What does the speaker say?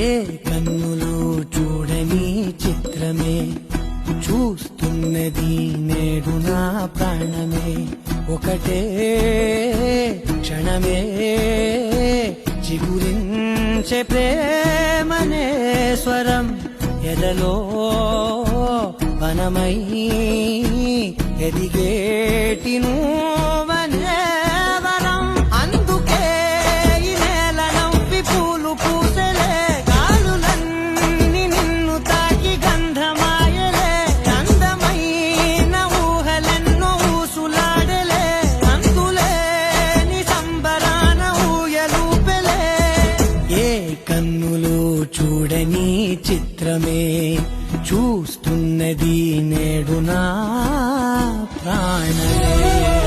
ఏ కన్నులు చూడని చిత్రమే చూస్తున్నది నేడు నా ప్రాణమే. ఒకటే క్షణమే చిగురించే ప్రేమనే స్వరం ఎదలో వనమై ఎదిగేటి నువ్వనే వరం. అందుకే ఈ నేల నవ్వి పూలు పూసెలే, గాలులన్నీ నిన్ను తాకి గంధమాయలే. అందమైన ఊహలెన్నో ఊసులాడలే, అందులేని సంబరాన ఊయలూపెలే. ఏ కన్నులు చూడని చిత్రమే చూస్తున్నది నేడు నా ప్రాణమే.